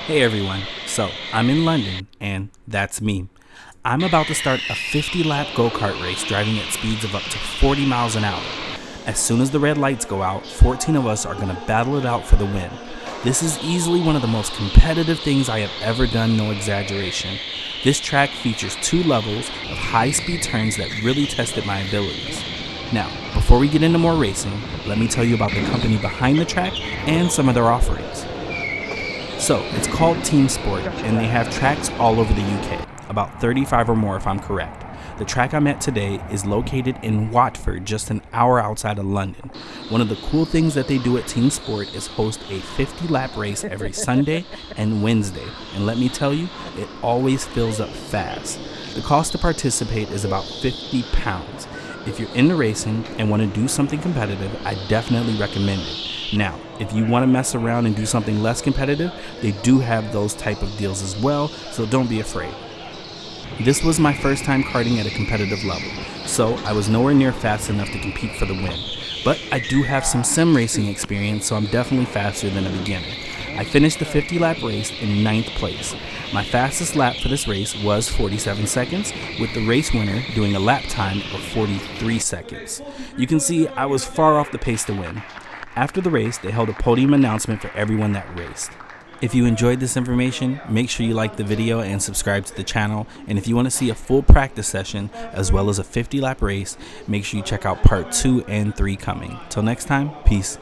Hey everyone, so I'm in London and that's me. I'm about to start a 50-lap go-kart race driving at speeds of up to 40 miles an hour. As soon as the red lights go out, 14 of us are going to battle it out for the win. This is easily one of the most competitive things I have ever done, no exaggeration. This track features 2 levels of high-speed turns that really tested my abilities. Now, before we get into more racing, let me tell you about the company behind the track and some of their offerings. So, it's called Teamsport, and they have tracks all over the UK, about 35 or more if I'm correct. The track I'm at today is located in Watford, just an hour outside of London. One of the cool things that they do at Teamsport is host a 50-lap race every Sunday and Wednesday, and let me tell you, it always fills up fast. The cost to participate is about £50. If you're into racing and want to do something competitive, I definitely recommend it. Now, if you want to mess around and do something less competitive, they do have those type of deals as well, so don't be afraid. This was my first time karting at a competitive level, so I was nowhere near fast enough to compete for the win. But I do have some sim racing experience, so I'm definitely faster than a beginner. I finished the 50-lap race in 9th place. My fastest lap for this race was 47 seconds, with the race winner doing a lap time of 43 seconds. You can see I was far off the pace to win. After the race, they held a podium announcement for everyone that raced. If you enjoyed this information, make sure you like the video and subscribe to the channel. And if you want to see a full practice session as well as a 50-lap race, make sure you check out part 2 and 3 coming. Till next time, peace.